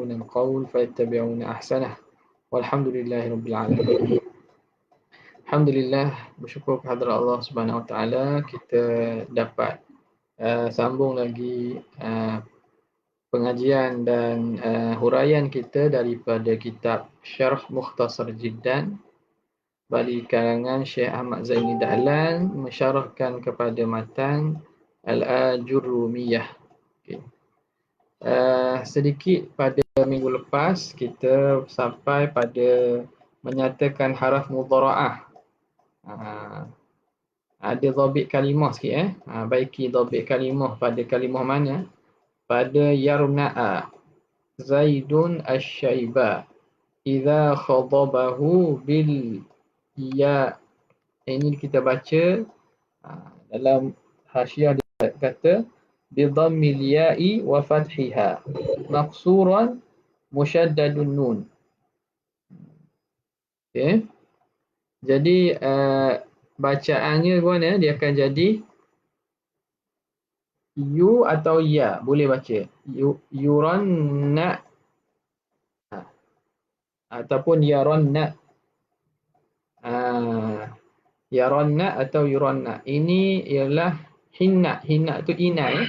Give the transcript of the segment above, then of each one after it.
yastami'una al-qawl fayattabi'una ahsanah. Walhamdulillahirabbil alamin. Alhamdulillah, bersyukur kepada Allah Subhanahu Wa Taala, kita dapat sambung lagi pengajian dan huraian kita daripada kitab Syarh Mukhtasar Jiddan bagi kalangan Syekh Ahmad Zaini Dahlan, mensyarahkan kepada matan Al-Ajurrumiyah. Okay. Sedikit pada minggu lepas kita sampai pada menyatakan haraf mudhara'ah. Ada dhabit kalimah sikit baiki dhabit kalimah pada kalimah mana? Pada yarna'a Zaidun asy-syaiba idza khadabahu bil ya. Ini kita baca dalam hasyiah dia kata bi dhammil ya'i wa fathiha maqsuran musyaddadun nun. Okey. Jadi bacaannya mana? Dia akan jadi yu atau ya, boleh baca yuranna ataupun yaranna. Yaranna atau yuranna. Ini ialah hinna. Hinna tu inai.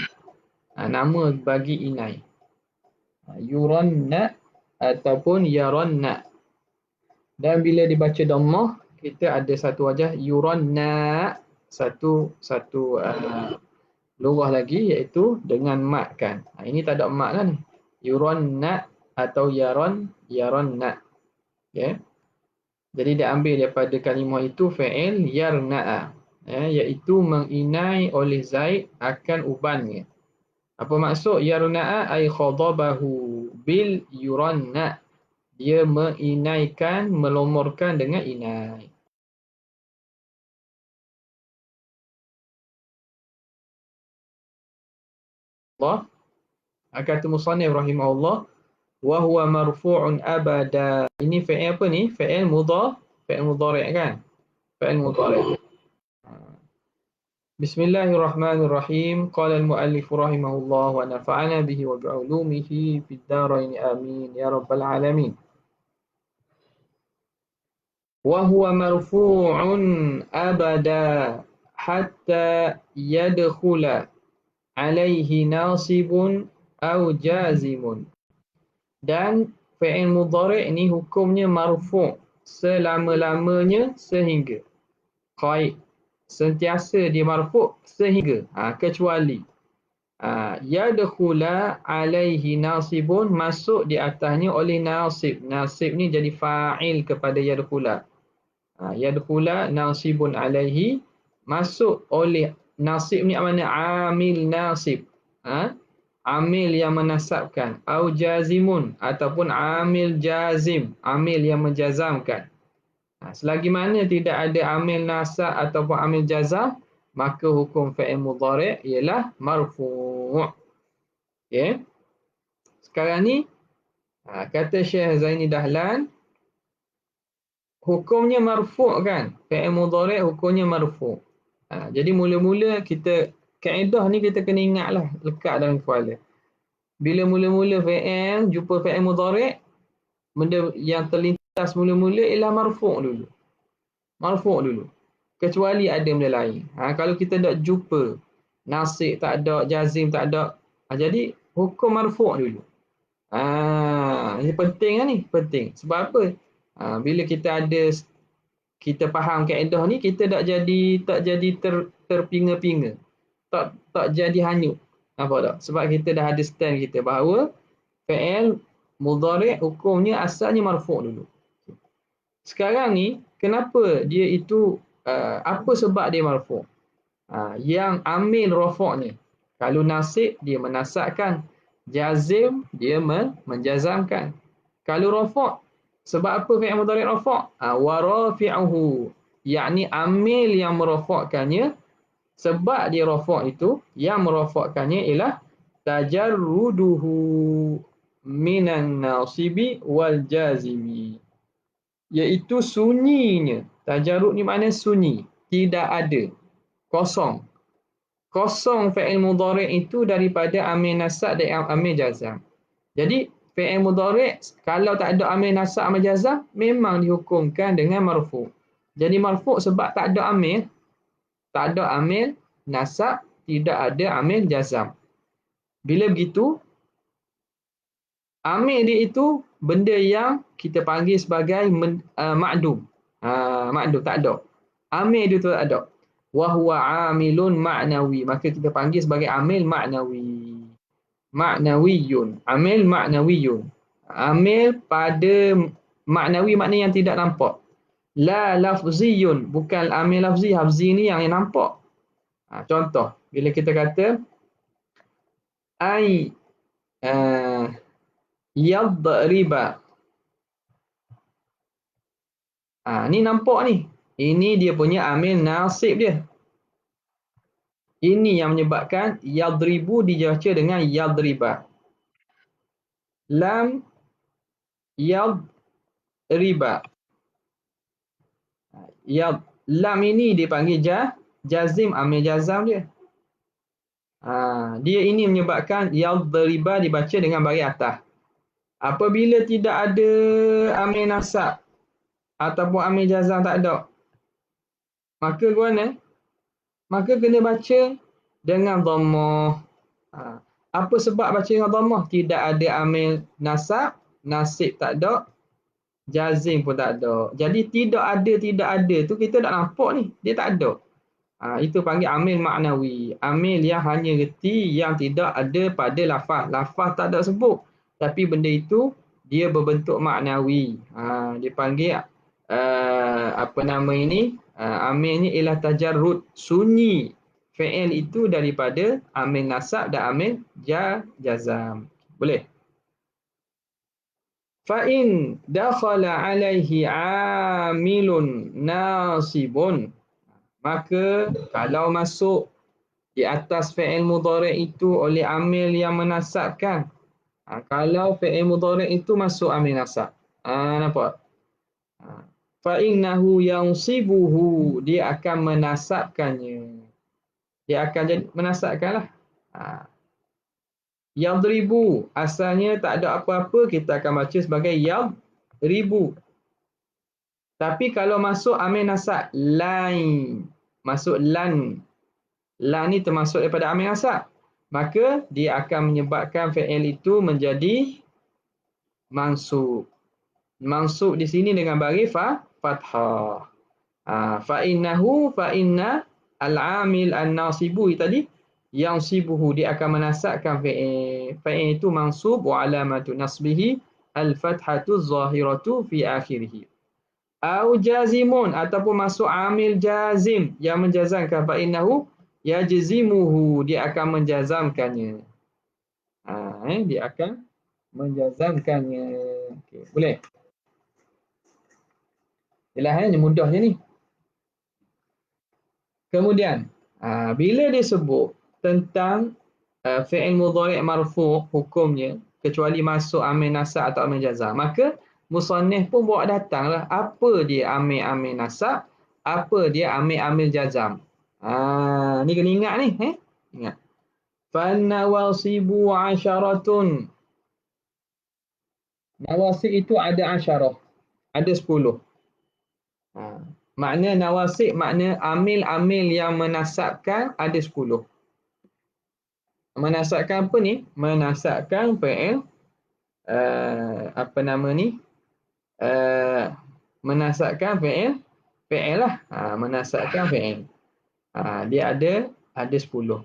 Nama bagi inai. Yuranna ataupun yaranna. Dan bila dibaca dhammah, kita ada satu wajah yuranna, satu lurah lagi iaitu dengan mat kan. Ini tak ada mat lah ni. Yuranna atau yaranna. Okay. Jadi dia ambil daripada kalimah itu fi'il yarna'a, iaitu menginai oleh Zaid akan ubannya. Apa maksud yarna'a? Ay khadabahu bil yuranna. Dia menginaikan, melomorkan dengan inai. Allah kata musannif rahimahullah, wa huwa marfu'un abada. Ini fi'il apa ni? Fi'il mudhari' kan? Fi'il mudhari'. Bismillahirrahmanirrahim. Qala al-muallif rahimahullah wa nafa'ana bihi wa bi'ulumihi fid dharain amin ya rabbal alamin. Wa huwa marfu'un abada hatta yadkhula alaihi nasibun aw jazimun. Dan fi'il mudhari' ni hukumnya marfu' selama-lamanya sehingga. Qaid, sentiasa dia marfu' sehingga, kecuali yadkhula alaihi nasibun, masuk di atasnya oleh nasib. Nasib ni jadi fa'il kepada yadkhula. Yadkhula nasibun alaihi, masuk oleh nasib ni mana? Amil nasib. Amil yang menasabkan. Au jazimun, ataupun amil jazim, amil yang menjazamkan. Selagi mana tidak ada amil nasab ataupun amil jazam, maka hukum fi'il mudhari' ialah marfu'. Okay. Sekarang ni kata Syekh Zaini Dahlan, hukumnya marfu' kan? Fi'il mudhari' hukumnya marfu'. Jadi mula-mula kita kaedah ni kita kena ingatlah, lekat dalam kepala. Bila mula-mula fi'il jumpa fi'il mudhari', benda yang terlintas mula-mula ialah marfu' dulu. Marfu' dulu. Kecuali ada benda lain. Kalau kita tak jumpa nasib tak ada, jazim tak ada, jadi hukum marfu' dulu. Ini penting kan ni? Penting. Sebab apa? Bila kita faham kaedah ni, kita tak jadi terpinga-pinga. Tak jadi hanyut. Nampak tak? Sebab kita dah ada stand kita bahawa fi'il mudhari' hukumnya asalnya marfu' dulu. Sekarang ni, kenapa dia itu, apa sebab dia marfu'? Yang amil rafa'nya. Kalau nasib, dia menasabkan. Jazim, dia menjazamkan. Kalau rafa', sebab apa fi'il mudhari' rafa'? Wa rafi'uhu, yakni amil yang merafa'kannya. Sebab dia rafa' itu, yang merafa'kannya ialah tajarruduhu minan nasibi wal jazimi, iaitu sunyinya. Tajarrud ni makna sunyi, tidak ada, kosong. Kosong fi'il mudhari' itu daripada amil nasab dan amil jazam. Jadi fi'il mudhari' kalau tak ada amil nasab amil jazam memang dihukumkan dengan marfu'. Jadi marfu' sebab tak ada amil, tak ada amil nasab, tidak ada amil jazam. Bila begitu, amil dia itu benda yang kita panggil sebagai ma'dum. Ma'dum, tak ada. Amil dia tu tak ada. Wa huwa amilun ma'nawi. Maka kita panggil sebagai amil ma'nawi. Ma'nawiyun. Amil ma'nawiyun. Amil pada maknawi, makna yang tidak nampak. La lafziyun. Bukan amil lafzi. Lafzi ni yang nampak. Contoh, bila kita kata ay yadriba. Ni nampak ni. Ini dia punya amil nasib dia. Ini yang menyebabkan yadribu dibaca dengan yadriba. Lam yadriba. Lam ini dipanggil jazim, amil jazam dia. Dia ini menyebabkan yadriba dibaca dengan baris atas. Apabila tidak ada amil nasab ataupun amil jazam tak ada, maka gimana? Maka kena baca dengan dhammah. Apa sebab baca dengan dhammah? Tidak ada amil nasab, nasib tak ada, jazim pun tak ada. Jadi tidak ada tu kita tak nampak ni, dia tak ada. Itu panggil amil maknawi. Amil yang hanya reti yang tidak ada pada lafaz. Lafaz tak ada sebut, tapi benda itu dia berbentuk maknawi. Dia panggil apa nama ini? Amilnya ialah tajarrud, sunyi fi'il itu daripada amil nasab dan amil jazam. Boleh? Fa'in dakhala alaihi amilun nasibun. Maka kalau masuk di atas fi'il mudhari' itu oleh amil yang menasabkan. Kalau fi'il mudhari' itu masuk amil nasab. Nampak? Fa'innahu yansibuhu, dia akan menasabkannya. Dia akan jadi menasabkanlah. Yadribu, asalnya tak ada apa-apa, kita akan baca sebagai yadribu. Tapi kalau masuk amil nasab, lain, masuk lan. Lan ni termasuk daripada amil nasab. Maka dia akan menyebabkan fi'il itu menjadi mansub. Mansub di sini dengan baris fathah. Fa'inna al-amil an-nasibu tadi yang sibuhu, dia akan menasabkan fi'il. Fi'il itu mansub wa alamatu nasbihi al-fathatu zahiratu fi akhirih. Au jazimun, ataupun masuk amil jazim yang menjazamkan, fa'innahu yajzimuhu, dia akan menjazamkannya. Dia akan menjazamkannya. Okay, boleh? Jelas ni, mudah je ni. Kemudian, bila disebut tentang fi'il mudhari' marfu' hukumnya, kecuali masuk amil nasab atau amil jazam, maka musannif pun bawa datanglah apa dia amil-amil nasab, apa dia amil-amil jazam. Ni kena ingat ni. Ingat. Fannawasibu 'asharatun. Nawasib itu ada 10. Ada 10. Makna nawasib, makna amil-amil yang menasabkan ada 10. Menasabkan apa ni? Menasabkan fi'il apa nama ni? Menasabkan fi'il lah. Menasabkan fi'il. Dia ada 10.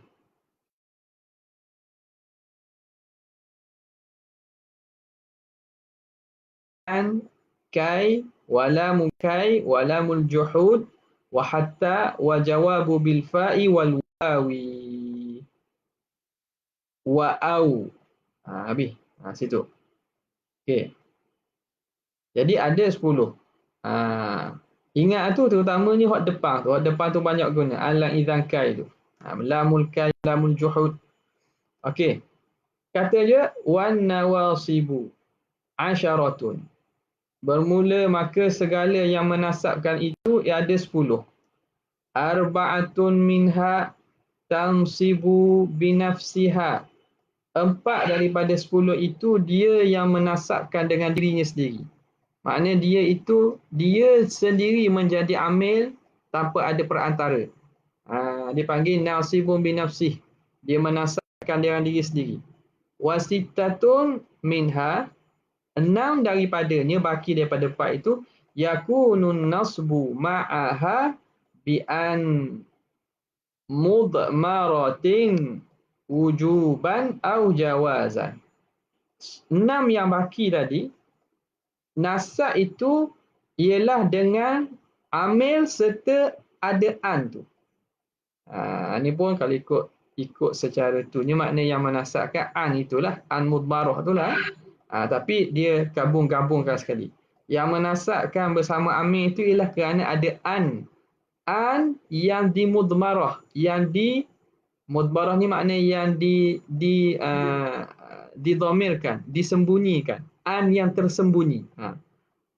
Kai walamul juhud wa hatta wa jawabu bil fa'i wal wawi wa au. Habis. Situ. Okey. Jadi ada 10. Ingat tu terutamanya hak depan tu. Hak depan tu banyak guna. Alam idzan kai tu. Lamul kai, lamul juhud. Okey. Kata dia wan nawasibu 'asharatun. Bermula maka segala yang menasabkan itu ada 10. Arba'atun minha tansibu binafsiha. 4 daripada 10 itu dia yang menasabkan dengan dirinya sendiri. Maknanya dia sendiri menjadi amil tanpa ada perantara. Dipanggil nasibun binafsih. Dia menasabkan dengan diri sendiri. Wasitatun minha, 6 daripadanya, baki daripada 4 itu, yakunun nasbu ma'aha bi'an mudmaratin wujuban au jawazan. 6 yang baki tadi, nasab itu ialah dengan amil serta ada an tu. Ni pun kalau ikut secara tu, ni makna yang menasabkan an itulah, an mudmarah itulah. Tapi dia gabung-gabungkan sekali. Yang menasabkan bersama amil itu ialah kerana ada an. An yang dimudmarah, yang di mudmarah ni makna yang didomirkan, disembunyikan. An yang tersembunyi.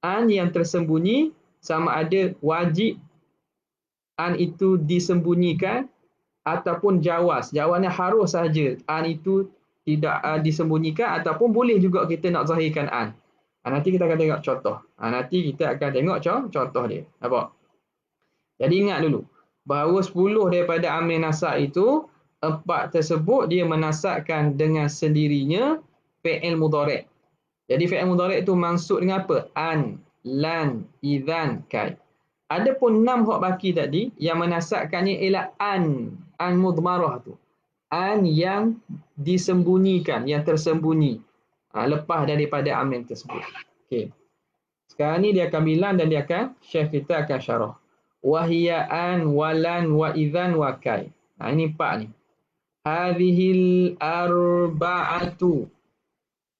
An yang tersembunyi sama ada wajib an itu disembunyikan ataupun jawaz. Jawaznya harus saja an itu tidak disembunyikan, ataupun boleh juga kita nak zahirkan an. Nanti kita akan tengok contoh. Nanti kita akan tengok contoh dia. Nampak? Jadi ingat dulu bahawa 10 daripada amil nasab itu, 4 tersebut dia menasabkan dengan sendirinya fi'il mudhari'. Jadi fi'il mudhari' itu mansub dengan apa? An, lan, idzan, kai. Adapun 6 hak baki tadi yang menasabkannya ialah an mudmarah tu. An yang disembunyikan, yang tersembunyi. Lepas daripada amil tersebut. Okey. Sekarang ni dia akan bilang dan dia akan, syekh kita akan syarah. Wahiya an, walan, wa idzan, wa kai. Ini 4 ni. Hadhil arba'atu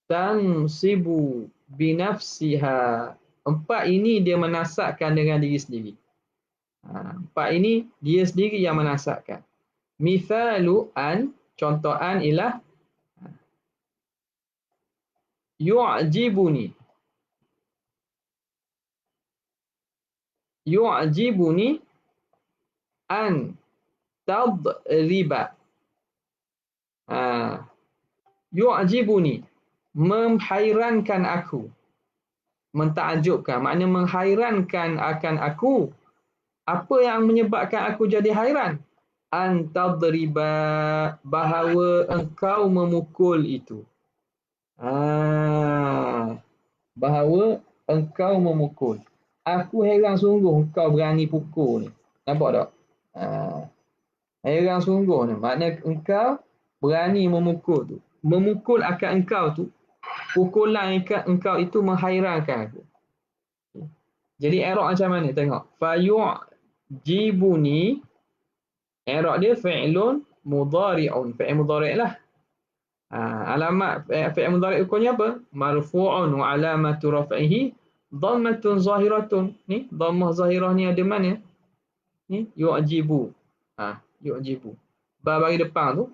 tansibu binafsiha. 4 ini dia menasabkan dengan diri sendiri. 4 ini dia sendiri yang menasabkan. Mithalu an, contoh an ialah yu'jibuni. Yu'jibuni an tadriba. Yu'jibuni, menghairankan aku. Mentakjubkan, makna menghairankan akan aku. Apa yang menyebabkan aku jadi hairan? An tadriba, bahawa engkau memukul itu. Bahawa engkau memukul. Aku heran sungguh engkau berani pukul ni. Nampak tak? Heran sungguh ni. Makna engkau berani memukul tu. Memukul akan engkau tu. Pukulan engkau itu menghairankan aku. Jadi i'rab macam mana? Tengok. Fayu'jibuni. I'rab dia fi'lun mudhari'un. Fi'il mudhari' lah. Alamat fi'il mudhari' hukumnya apa? Marfu'un wa alamatu raf'ihi dhammatun zahiratun. Ni dhammah zahirah ni ada mana? Ni yu'jibu. Yu'jibu. Ba bagi depan tu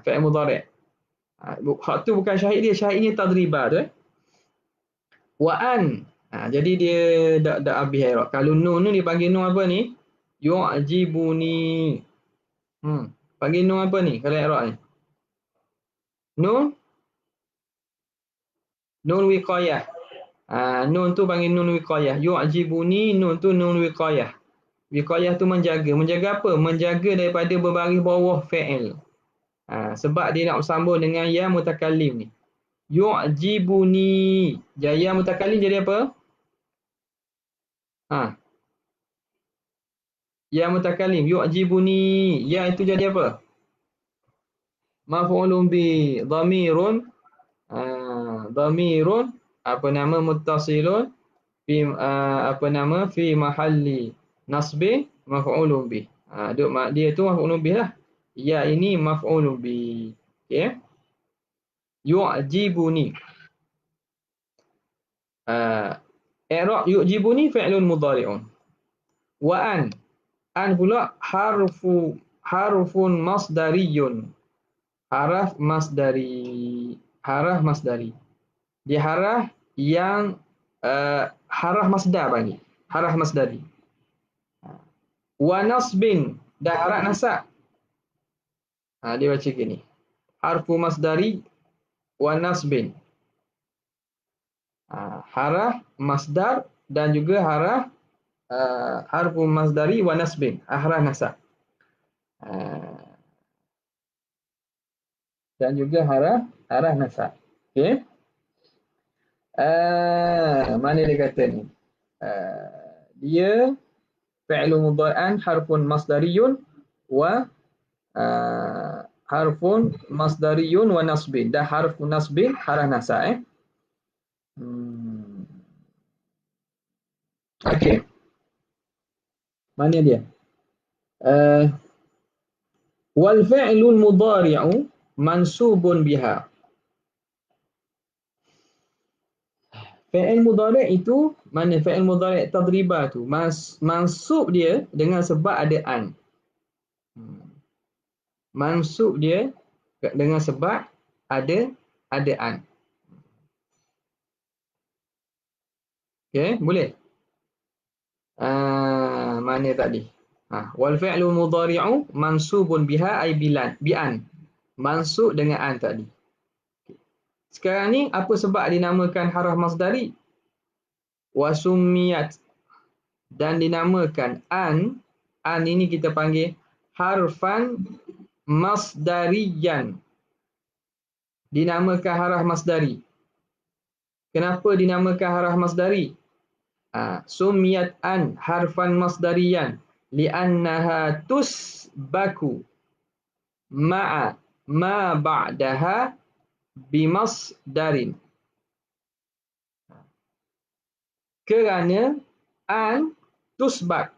fi'il mudhari'. Hak tu bukan syahid dia, syahidnya tadriba tu. Wa an. Jadi dia dak habis i'rab. Kalau nun ni dipanggil nun apa ni? Yu'jibuni. Panggil nun apa ni kalau i'rab ni? Nun wiqayah. Nun tu panggil nun wiqayah. Yu'jibuni, nun tu nun wiqayah. Wiqayah tu menjaga. Menjaga apa? Menjaga daripada berbaris bawah fi'il. Sebab dia nak bersambung dengan ya mutakallim ni. Yu'jibuni. Ya mutakallim jadi apa? Ya mutakallim. Yu'jibuni. Ya itu jadi apa? Maf'ulun bi. Dhamirun. Dhamirun. Apa nama? Muttasilun. Fi mahalli nasbi maf'ulun bi. Dia tu maf'ulun bi lah. Ya ini maf'ulun bi. Okey. Yu'jibuni. I'rab yu'jibuni fi'lun mudhari'un. Wa an. An pula harfun masdariyun. Haraf masdari. Dia haraf yang haraf masdar panggil. Haraf masdari. Wa nasbin, dah haraf nasab. Dia baca gini. harfu masdari wa nasbin. Harah masdar dan juga harfu masdari wa nasbin, harah nasab. Dan juga harah nasab. Okey. Mana dia kata ni? Dia fi'lu mudhari'an harfun masdariyun wa harfun masdariyun wa nasbin. Dah harfu nasbin, harah nasab. Okey. Mana dia? Wal fi'lul mudhari'u mansubun biha. Fi'il mudhari' itu, mana fi'il mudhari' tadriba tu, mansub dia dengan sebab ada an. Mansub dia dengan sebab ada an. Okey, boleh? Mana tadi? Wal fi'lu mudhari'u mansubun biha ay bi'an. Mansub dengan an tadi. Sekarang ni apa sebab dinamakan harah masdari? Wasumiyat, dan dinamakan an ini kita panggil harfan masdariyan. Dinamakan harah masdari. Kenapa dinamakan harah masdari? Sumiyat an harfan masdariyan li'annaha tusbaku ma'a ma ba'daha bimasdarin. Kerana an tusbak.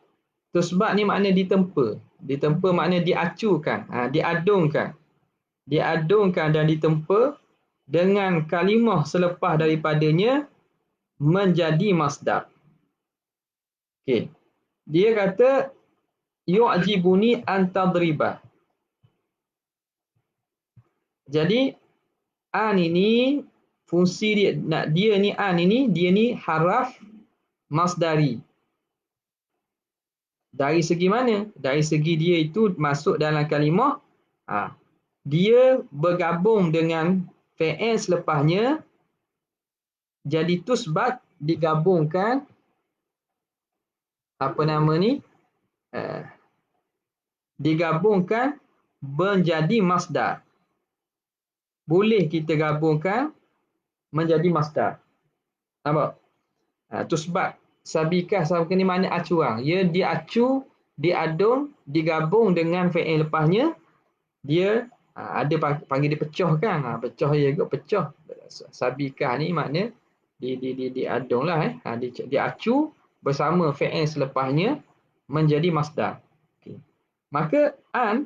Tusbak ni makna ditempa. Ditempa makna diacukan, diadungkan. Diadungkan dan ditempa dengan kalimah selepas daripadanya menjadi masdar. Okey. Dia kata yu'jibuni an tadriba. Jadi an ini fungsi dia ni an ini dia ni haraf masdari. Dari segi mana? Dari segi dia itu masuk dalam kalimah, dia bergabung dengan fi'il selepasnya, jadi tusbat digabungkan digabungkan menjadi masdar. Boleh kita gabungkan menjadi masdar. Nampak? Tusbat sabikah ni makna acuan. Ia diacu, diadung, digabung dengan fi'il lepasnya, dia ada panggil dia pecah kan. Pecah dia juga pecah. Sabikah ni makna diadung lah. Diacu bersama fi'il selepasnya menjadi masdar. Okay. Maka an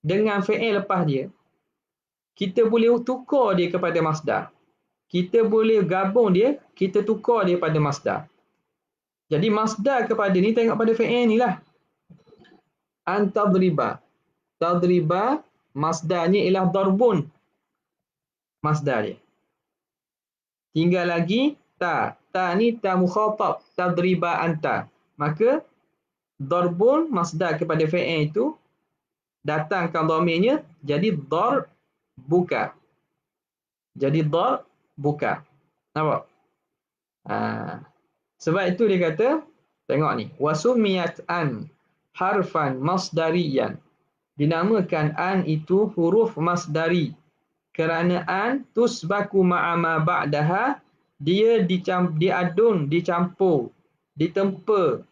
dengan fi'il lepas dia, kita boleh tukar dia kepada masdar. Kita boleh gabung dia, kita tukar dia pada masdar. Jadi masdar kepada ni tengok pada fi'il ni lah. An tadriba. Tadriba masdarnya ialah darbun. Masdar dia. Tinggal lagi ta. Ta ni ta mukhatab. Tadriba anta. Maka darbun masdar kepada fi'il itu datangkan dhamirnya jadi darbuka. Jadi darbuka. Nampak? Sebab itu dia kata, tengok ni, wasumiyat an harfan masdariyan. Dinamakan an itu huruf masdari. Kerana an tusbaku ma'ama ba'daha, dia diadun, dicampur, ditempa,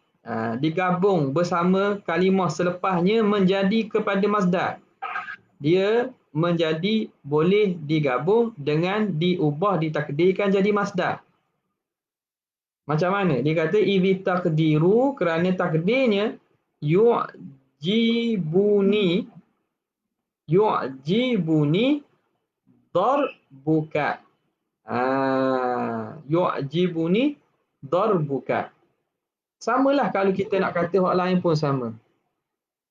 digabung bersama kalimah selepasnya menjadi kepada masdar. Dia menjadi boleh digabung dengan diubah, ditakdirkan jadi masdar. Macam mana? Dia kata idhi takdiru, kerana takdirnya yu'jibuni darbuka. Yu'jibuni darbuka. Samalah kalau kita nak kata hak lain pun sama.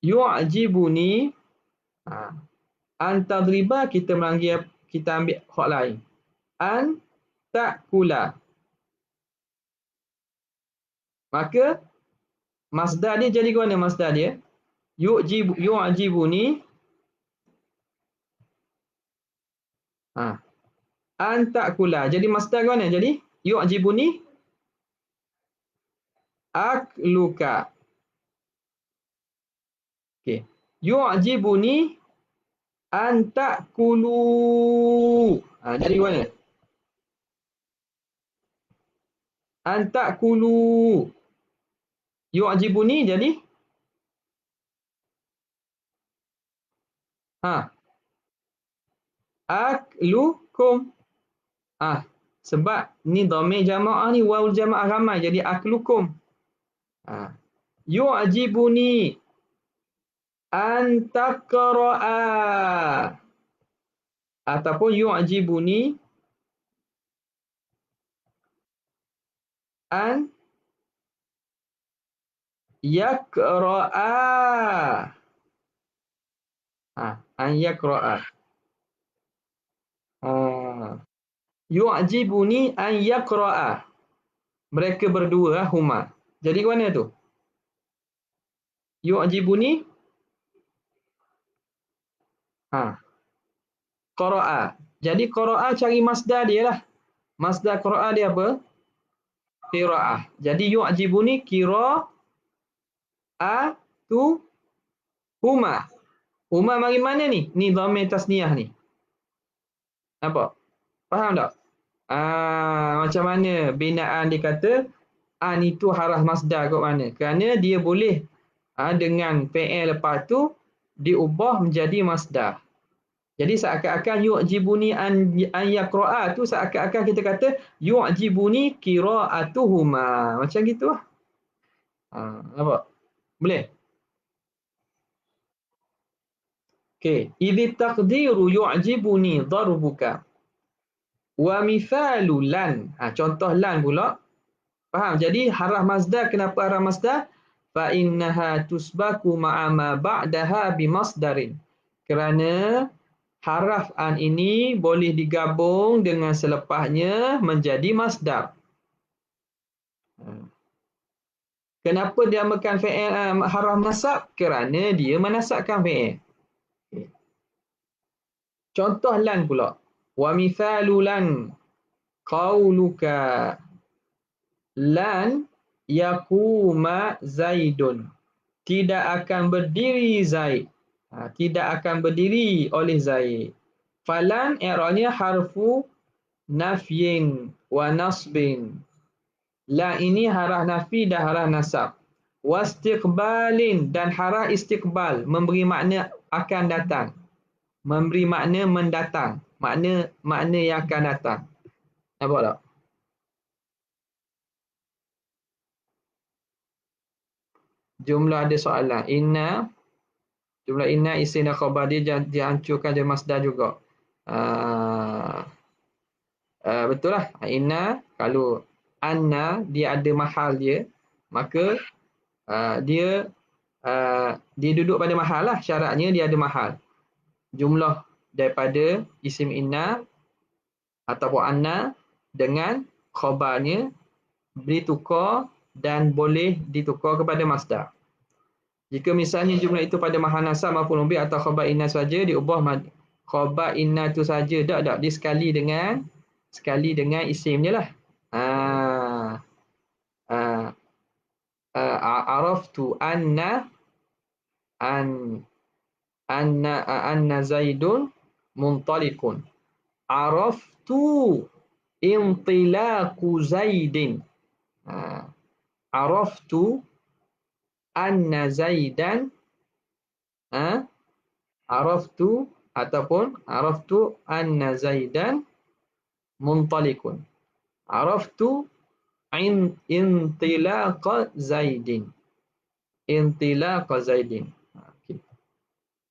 Yu'jibuni an tadriba, kita ambil hak lain. An ta'kula. Maka masdar dia jadi ke mana masdar dia? Yu'jibuni Ha. An ta'kula. Jadi masdar ke mana? Jadi yu'jibuni akluka. Okey. Yu'jibuni an ta'kulu. Jadi mana? An ta'kulu. Yu'jibuni jadi aklukum. Sebab ni dhamir jamaah ni waul jamaah ramai jadi aklukum. Yu'jibuni an taqra'a ataupun yu'jibuni an yaqra'a. An yaqra'a. Yu'jibuni an yaqra'a. Mereka berdua huma. Jadi ke mana tu? Yu'jibuni qara'a. Jadi qara'a cari masdar dia lah. Masdar qara'a dia apa? Qira'ah. Jadi yu'jibuni qira'atu huma. Huma mari mana ni? Ni dhamir tasniyah ni. Nampak? Faham tak? Macam mana binaan dia kata an itu haraf masdar kat mana? Kerana dia boleh dengan fi'il lepas tu diubah menjadi masdar. Jadi seakan-akan yu'jibuni an yaqra'a tu seakan-akan kita kata yu'jibuni qira'atuhuma. Macam gitu lah. Nampak? Boleh? Okey. Idh taqdiru yu'jibuni darbuka. Wa mithalu lan. Contoh lan pula. Faham? Jadi haraf masdar, kenapa haraf masdar? Fa innaha tusbaku ma'a ma ba'daha bimasdarin. Kerana haraf an ini boleh digabung dengan selepasnya menjadi masdar. Kenapa dia dinamakan fi'il haraf nasab? Kerana dia menasabkan fi'il. Contoh lan pula. Wa mithalu lan qauluka lan yaquma Zaidun. Tidak akan berdiri Zaid. Tidak akan berdiri oleh Zaid. Falan i'rabnya harfu nafyin wa nasbin. La ini haraf nafi dan haraf nasab. Wastiqbalin dan haraf istiqbal memberi makna akan datang. Memberi makna mendatang. Makna yang akan datang. Nampak tak? Jumlah ada soalan. Jumlah inna isim dan khabar dia dihancurkan dari masdar juga. Betul lah. Inna, kalau anna dia ada mahal dia, maka dia duduk pada mahal lah. Syaratnya dia ada mahal. Jumlah daripada isim inna ataupun anna dengan khabarnya ditukar dan boleh ditukar kepada masdar. Jika misalnya jumlah itu pada mahal nasab maupun bih atau khabar inna saja diubah khabar inna itu saja. Tak. Dia sekali dengan isimnya lah. Araftu anna Zaidun muntalikun. Araftu intilaqu Zaidin. Araftu anna Zaidan. Araftu anna Zaidan muntalikun. Araftu intilaqa Zaidin. Intilaqa Zaidin.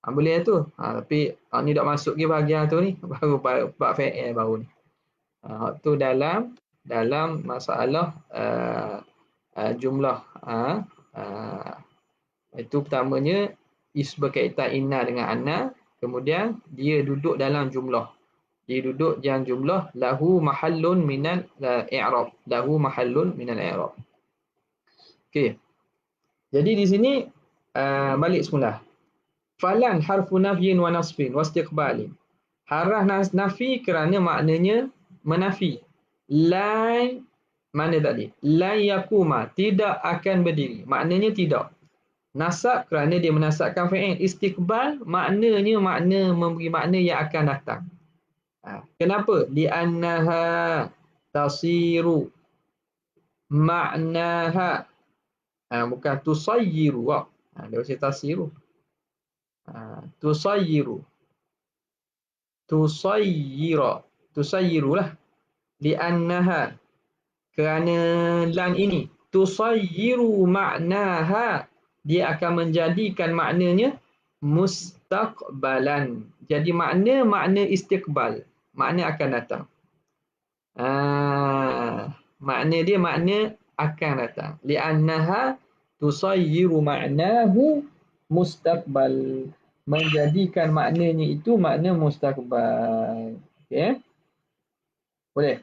Boleh tu. Tapi ni tak masuk ke bahagian tu ni. Baru bab fi'il baru ni. Tu dalam masalah jumlah. Itu pertamanya berkaitan inna dengan anna. Kemudian dia duduk dalam jumlah. Dia duduk dalam jumlah lahu mahallun minal i'rab. Lahu mahallun minal i'rab. Okey. Jadi di sini balik semula. Falan harfu nafyin wa nasbin wa istiqbalin. Haraf nafi kerana maknanya menafi. Lai, mana tadi? Lai yakuma, tidak akan berdiri. Maknanya tidak. Nasab kerana dia menasabkan fi'il. Istiqbal maknanya memberi makna yang akan datang. Kenapa? Li'annaha tasiru ma'naha. Bukan tusayyiru. Dia baca tasiru. Tusayyiru. Tusayyiru lah. Li'annaha, kerana lan ini. Tusayyiru ma'naha, dia akan menjadikan maknanya mustaqbalan. Jadi makna istiqbal. Makna akan datang. Makna dia makna akan datang. Li'annaha tusayyiru ma'nahu mustaqbal. Menjadikan maknanya itu makna mustaqbal. Okey. Boleh?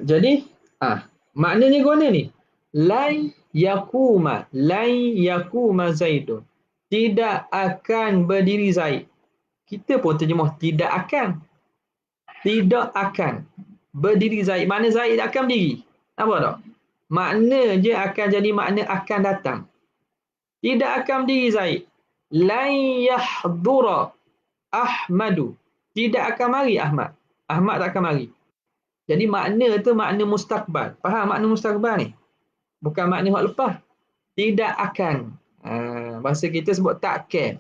Jadi maknanya ke mana ni? Lai yakuma Zaidun. Tidak akan berdiri Zaid. Kita pun terjemah tidak akan. Tidak akan berdiri Zaid. Makna Zaid akan berdiri. Apa tak? Makna je akan jadi makna akan datang. Tidak akan berdiri Zaid. Lan yahdura Ahmadu. Tidak akan mari Ahmad. Ahmad tak akan mari. Jadi makna tu makna mustaqbal. Faham makna mustaqbal ni? Bukan makna hak lepas. Tidak akan. Bahasa kita sebut takkan.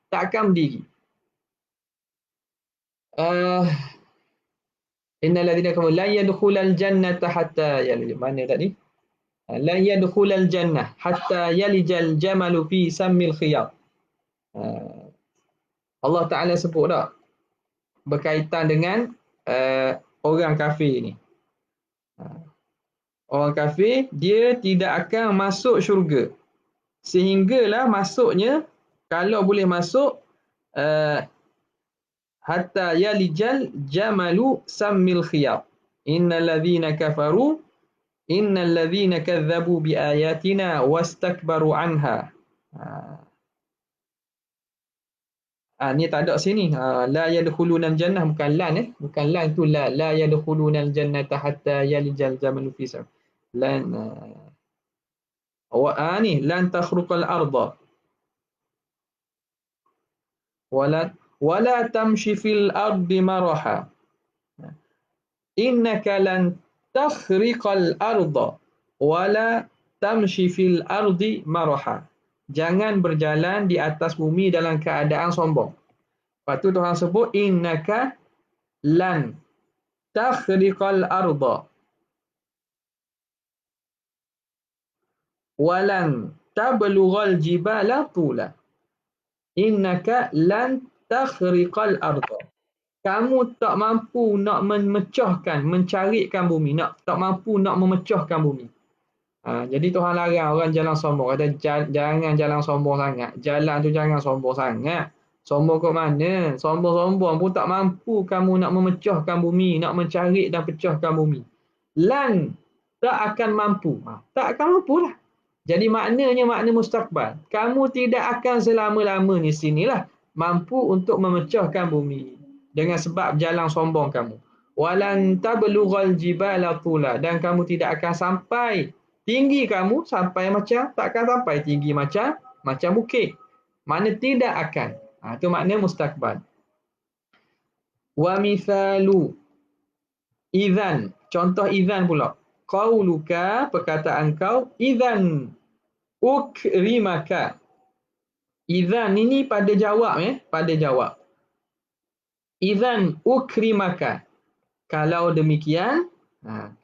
Takkan berdiri. Innal ladzina kafaru la yadkhulul jannata hatta yalij. Mana tadi? La yadkhulul jannah hatta yalijal jamalu fi sammil khiyat. Allah Ta'ala sebut tak? Berkaitan dengan orang kafir ni. Orang kafir, dia tidak akan masuk syurga. Sehinggalah masuknya, kalau boleh masuk, hatta yalijal jamalu sammil khiyat. Innal ladzina kafaru, innal ladzina kadzabu bi ayatina wastakbaru anha. Ni tak ada sini. La yadkhulunal jannah, bukan lan bukan lan tu la yadkhulunal jannata hatta yalijal jamalu fi sam. Lan ni lan takhruqal arda wala tamshi fil ardi maraha. Innaka lan takhriqal arda wala tamshi fil ardi maraha. Jangan berjalan di atas bumi dalam keadaan sombong. Lepas tu Tuhan sebut innaka lan takhriqal arda walan tablughal jibala tula. Innaka lan takhriqal arda. Kamu tak mampu nak memecahkan, mencarikan bumi, tak mampu nak memecahkan bumi. Jadi Tuhan larang orang jalan sombong. Kata jangan jalan sombong sangat. Jalan tu jangan sombong sangat. Sombong ke mana? Sombong-sombong pun tak mampu kamu nak memecahkan bumi, nak mencari dan pecahkan bumi. Lan, tak akan mampu. Tak akan mampu lah. Jadi maknanya makna mustaqbal. Kamu tidak akan selama-lamanya sinilah mampu untuk memecahkan bumi dengan sebab jalan sombong kamu. Walan tablughal jibala tula, dan kamu tidak akan sampai tinggi kamu sampai macam, takkan sampai tinggi macam bukit. Makna tidak akan. Itu makna mustaqbal. Wa mithalu idzan, contoh idzan pula. Qauluka, perkataan kau, idzan ukrimaka. Idzan ini pada jawab pada jawab. Idzan ukrimaka. Kalau demikian,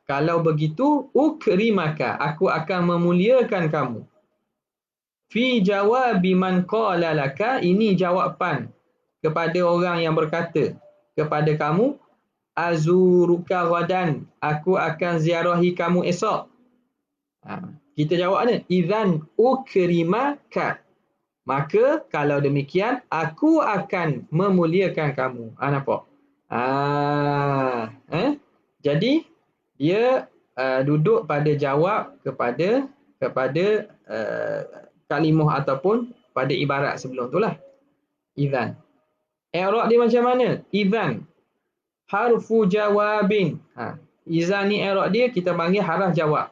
kalau begitu, ukrimaka, aku akan memuliakan kamu. Fi jawabi man qala laka, ini jawapan kepada orang yang berkata kepada kamu, azuruka ghadan, aku akan ziarahi kamu esok. Kita jawabnya, idzan ukrimaka. Maka kalau demikian, aku akan memuliakan kamu. Nampak? Jadi dia duduk pada jawab kepada kepada kalimah ataupun pada ibarat sebelum tu lah. Idzan. I'rab dia macam mana? Idzan harfu jawabin. Idzan ni i'rab dia kita panggil haraf jawab.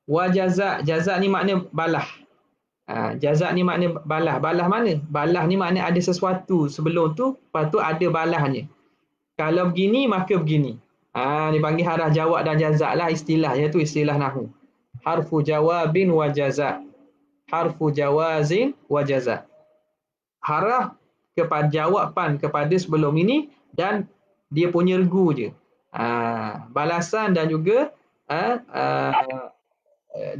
Wa jaza. Jaza ni makna balah. Jaza ni makna balah. Balah mana? Balah ni makna ada sesuatu sebelum tu, lepas tu ada balahnya. Kalau begini maka begini. Ni panggil haraf jawab dan jaza lah istilah, iaitu istilah nahwu. Harfu jawabin wa jaza. Harfu jawazin wa jaza. Haraf kepada jawapan kepada sebelum ini dan dia punya regu je. Balasan dan juga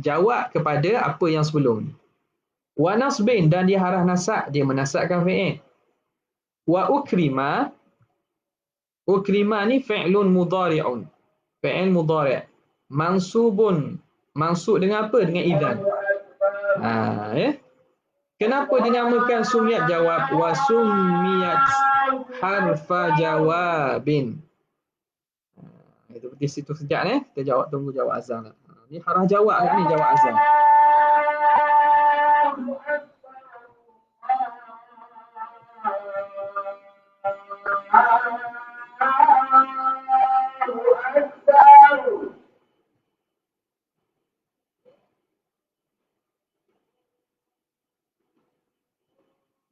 jawab kepada apa yang sebelum ni. Wa nasbin, dan dia haraf nasab, dia menasabkan fi'il. Wa ukrima. Ukrima ni fi'lun mudhari'un. Fi'il mudhari'. Mansubun. Mansub dengan apa? Dengan idzan. Kenapa dinamakan sumiyat jawab? Wa sumiyat harfa jawabin. Itu di situ sekejap kita jawab, tunggu jawab azan. Ni haraf jawab ni, jawab azan.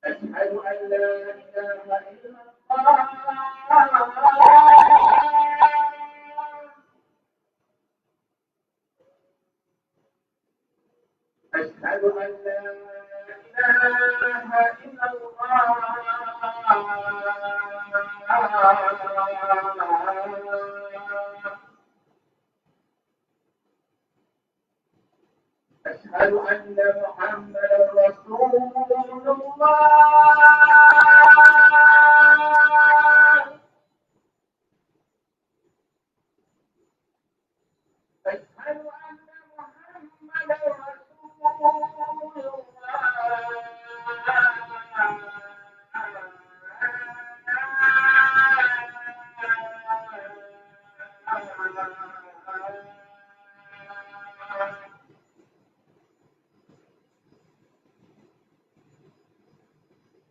أشهد أن لا إله إلا الله أشهد أن لا إله إلا الله أشهد أن محمدا رسول الله أشهد أن محمدا رسول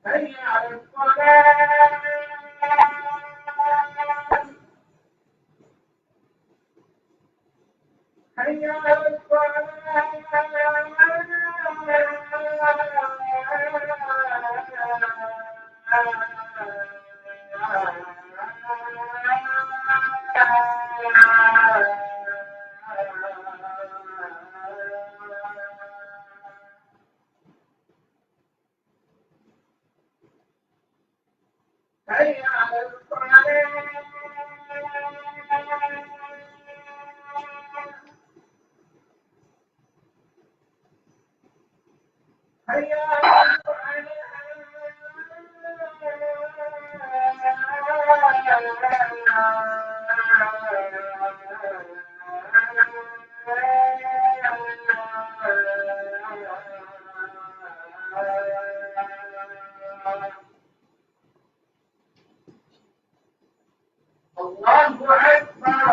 حي على الصلاة حي على حي على الصلاة حي على الله أكبر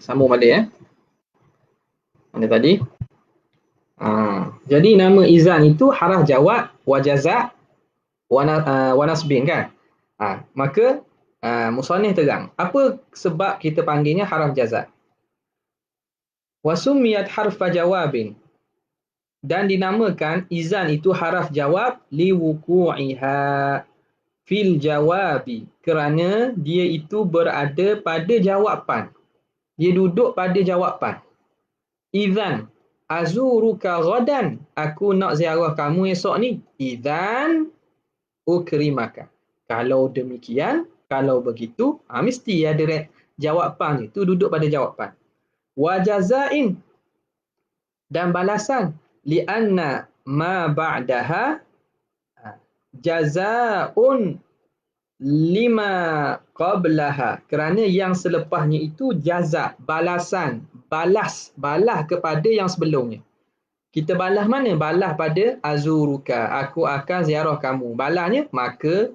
sambung balik Mana tadi? Jadi nama izan itu haraf jawab, wa jaza, wa nasbin kan? Maka musannif terang. Apa sebab kita panggilnya haraf jaza? Wa sumiyat harfa jawabin. Dan dinamakan izan itu haraf jawab liwuku'iha fil jawabi, kerana dia itu berada pada jawapan. Dia duduk pada jawapan. Idzan azuruka ghadan. Aku nak ziarah kamu esok ni. Idzan ukrimaka. Kalau demikian, kalau begitu, mesti ada jawapan itu duduk pada jawapan. Wa jazain, dan balasan, lianna ma ba'daha jazaun lima qablaha, kerana yang selepasnya itu jaza, balasan, balas kepada yang sebelumnya. Kita balas mana? Balas pada azuruka, aku akan ziarah kamu. Balasnya maka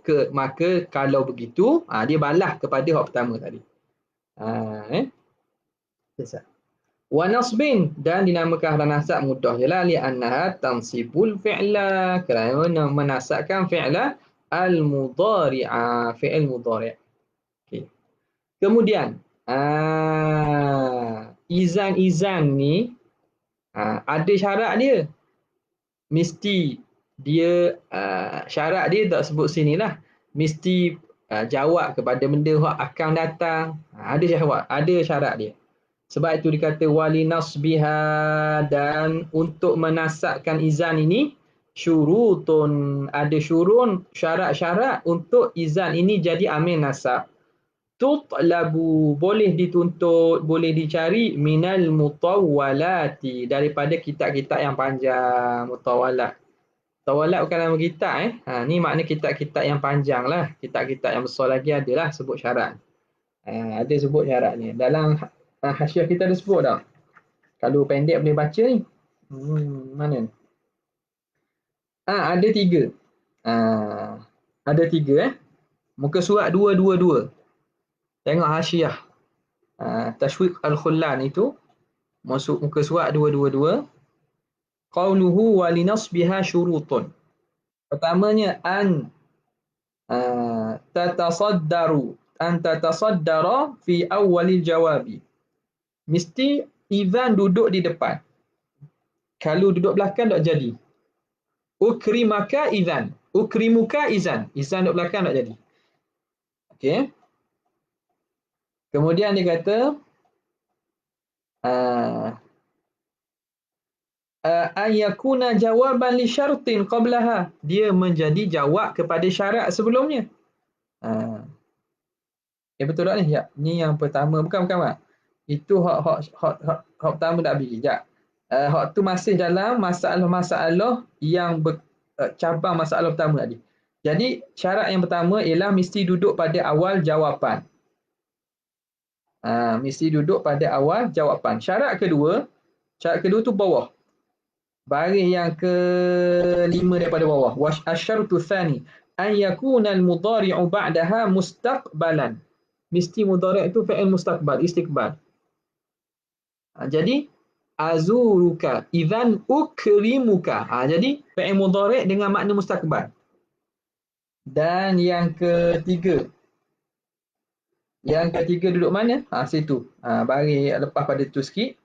kalau begitu, dia balas kepada hak pertama tadi. Wa nasbin, dan dinamakan hala nasab mudah jelah, li'annaha tansibul fi'la, kerana menasabkan fi'la al-mudhari'a, fi'il mudhari'. Okay. Kemudian izan ni ada syarat dia. Mesti dia syarat dia tak sebut sini lah. Mesti jawab kepada benda yang akan datang. Ada syarat dia. Sebab itu dikata wali nasbiha, dan untuk menasabkan izan ini syurutun, ada syarat-syarat untuk izan ini jadi amil nasab. Tutlabu, boleh dituntut, boleh dicari, minal mutawwalati, daripada kitab-kitab yang panjang. Mutawalat bukan nama kitab. Ni makna kitab-kitab yang panjang lah. Kitab-kitab yang besar lagi adalah sebut syarat. Ada sebut syarat ni. Dalam hasyiah kita ada sebut tak? Kalau pendek boleh baca ni. Mana ni? Ada 3. Ada 3 Muka surat 222. Tengok hasyiah. Tashwiq al-Khullan itu. Masuk muka surat 222. Qauluhu wa linasbiha syurutun. Pertamanya tatasaddara fi awwalil jawabi. Mesti idzan duduk di depan. Kalau duduk belakang tak jadi. Ukrimaka idzan. Ukrimuka izan. Izan duduk belakang tak jadi. Okey. Kemudian dia kata ayakuna jawaban li syartin qablaha. Dia menjadi jawab kepada syarat sebelumnya. Betul tak ni? Ya, ni yang pertama. Bukan. Itu hak pertama tak bagi. Sekejap. Hak tu masih dalam masalah-masalah yang cabang masalah pertama tadi. Jadi syarat yang pertama ialah mesti duduk pada awal jawapan. Mesti duduk pada awal jawapan. Syarat kedua tu bawah. Baris yang ke-5 daripada bawah. Wasyartu tsani an yakuna al-mudhari'u ba'daha mustaqbalan. Mesti mudhari' itu fi'il mustaqbal, istiqbal. Jadi azuruka idzan ukrimuka. Jadi fi'il mudhari' dengan makna mustaqbal. Dan yang ketiga duduk mana? Situ. Baris lepas pada tu sikit.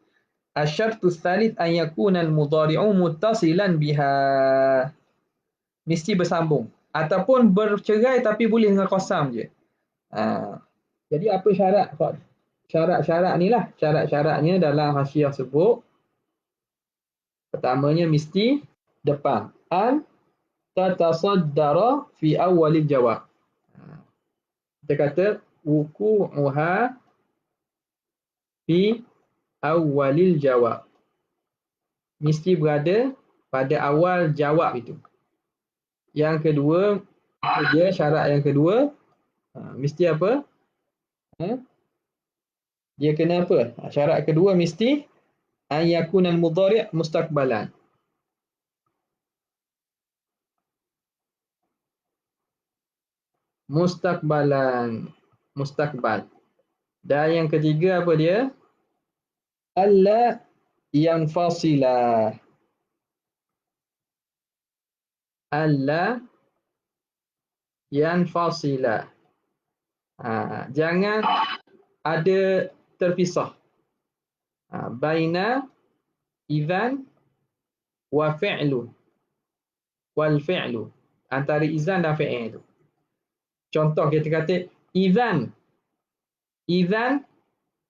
Asyartu tsalits an yakuna al-mudhari'u muttasilan biha. Mesti bersambung ataupun bercerai, tapi boleh dengan qasam je. Jadi apa syarat-syarat ni lah. Syarat-syaratnya dalam hasyiah sebut. Pertamanya mesti depan. An tatasaddara fi awwalil jawab. Kita kata wuku'uha fi awwalil jawab. Mesti berada pada awal jawab itu. Yang kedua, dia syarat yang kedua, mesti apa? Dia kena apa? Syarat kedua mesti an yakuna al-mudhari' mustaqbalan. Mustaqbal. Dan yang ketiga apa dia? Alla yanfasila. Alla yanfasila. Jangan ada terpisah. Baina idzan wa fi'lu. Wal fi'lu. Antara izan dan fi'il itu. Contoh kita kata idzan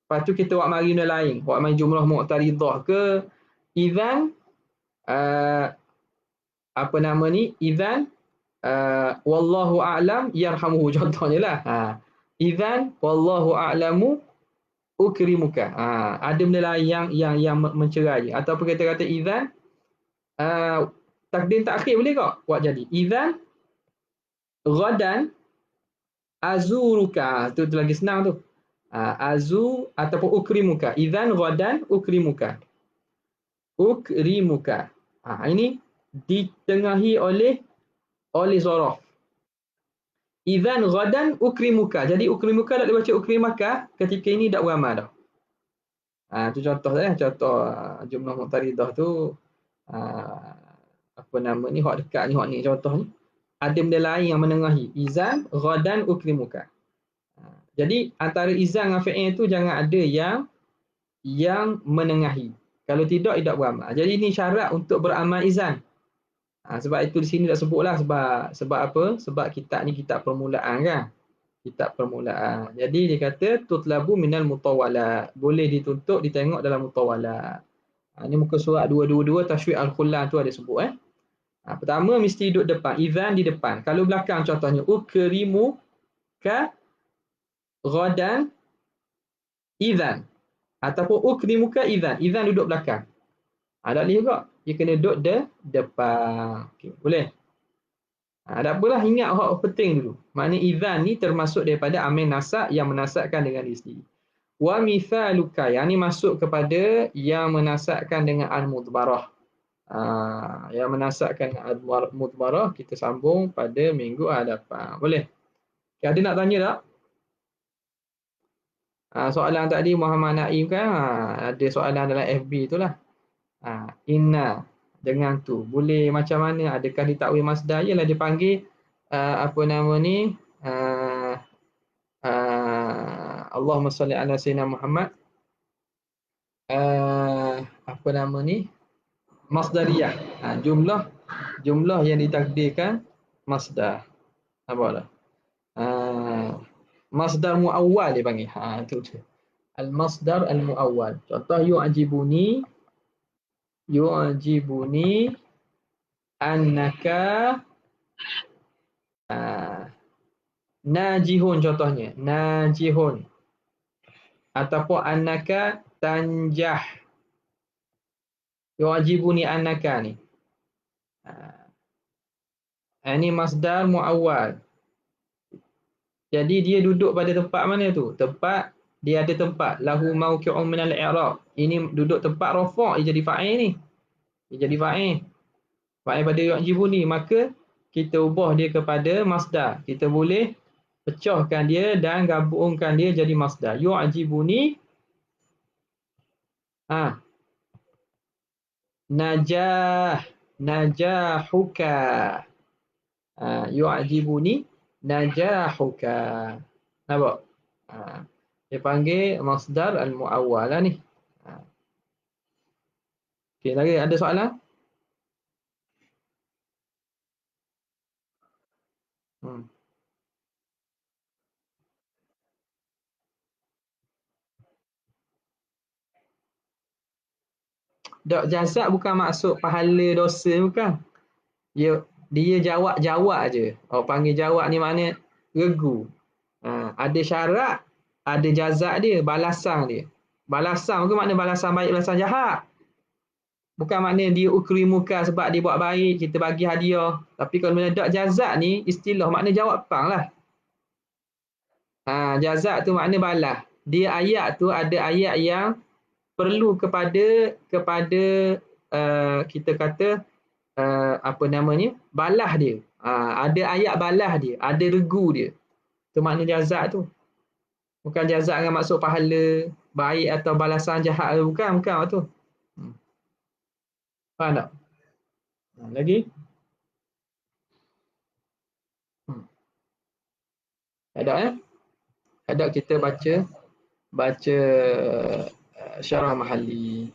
Lepas tu kita buat mari benda lain. Buat mari jumlah mu'taridah ke. Idzan apa nama ni? Idzan wallahu a'lam yarhamuhu contohnya lah. Idzan wallahu a'lamu ukrimuka. Ada benda lain yang mencerai. Ataupun kita kata idzan takdim takhir boleh tak? Buat jadi. Idzan ghadan azuruka. Tu lagi senang tu. Azu ataupun ukrimuka. Idzan ghadan ukrimuka. Ukrimuka. Ini ditengahi oleh zorof. Idzan ghadan ukrimuka. Jadi ukrimuka tak dibaca ukrimaka ketika ini tak beramal dah. Tu contoh dah. Contoh jumlah mu'taridah tu apa nama ni, hak dekat ni, hak ni contoh ni. Ada benda lain yang menengahi. Idzan ghadan ukrimuka. Jadi antara idzan dengan fi'il tu jangan ada yang menengahi. Kalau tidak beramal. Jadi ini syarat untuk beramal idzan. Sebab itu di sini tak sebutlah sebab apa? Sebab kitab ni kitab permulaan kan. Kitab permulaan. Jadi dia kata tutlabu minal mutawwalat. Boleh dituntut ditengok dalam mutawwalat. Ini muka surat 222 Tashwi' al-Khullan tu ada sebut pertama mesti duduk depan. Idzan di depan. Kalau belakang contohnya ukrimu ka ghadan idzan ataupun ukrimuka idzan. Idzan duduk belakang. Tak boleh juga. Dia kena duduk depan. Okay, boleh? Tak apalah, ingat hak penting dulu. Maknanya idzan ni termasuk daripada amil nasab yang menasabkan dengan diri sendiri. Wa mithaluka, yang ni masuk kepada yang menasabkan dengan al-mudbarah. Yang menasabkan dengan al-mudbarah kita sambung pada minggu hadapan. Boleh? Okay, ada nak tanya tak? Soalan tadi Muhammad Naim kan, ada soalan dalam FB tu lah. Inna dengan tu boleh macam mana? Adakah ditakwil masdar? Yalah dia panggil apa nama ni, Allahumma salli ala sayyidina Muhammad, apa nama ni, masdariyah. Jumlah yang ditakdirkan masdar. Apa dah? Masdar muawwal dia panggil. Itu tu. Al-masdar al-muawwal. Contoh yu'ajibuni annaka najihun, contohnya najihun, ataupun annaka tanjah. Yu'ajibuni annaka ni ini masdar muawwal. Jadi dia duduk pada tempat mana tu? Tempat dia ada tempat lahu mauqi'un minal i'rab. Ini duduk tempat rafa', dia jadi fa'il ni. Dia jadi fa'il pada yu'ajibuni, maka kita ubah dia kepada masdar. Kita boleh pecahkan dia dan gabungkan dia jadi masdar. Yu'ajibuni najahuka. Yu'ajibuni najahuka. Nampak? Dia panggil masdar al-muawwal lah ni. Okey, lagi ada soalan? Dok jazak bukan maksud pahala dosa, bukan. Dia jawab je. Panggil jawab ni makna regu. Ada syarat, ada jazak dia, balasan dia. Balasan bukan makna balasan baik, balasan jahat. Bukan makna dia ukrimuka sebab dia buat baik, kita bagi hadiah. Tapi kalau dok jazak ni istilah makna jawapan lah. Jazak tu makna balas. Dia ayat tu ada ayat yang perlu kepada kita kata apa namanya, balah dia. Ada ayat balah dia, ada regu dia. Itu makna jazak tu. Bukan jazak dengan maksud pahala baik atau balasan jahat, bukan tu. Faham tak? Lagi? Ada Ada kita baca syarah mahalli.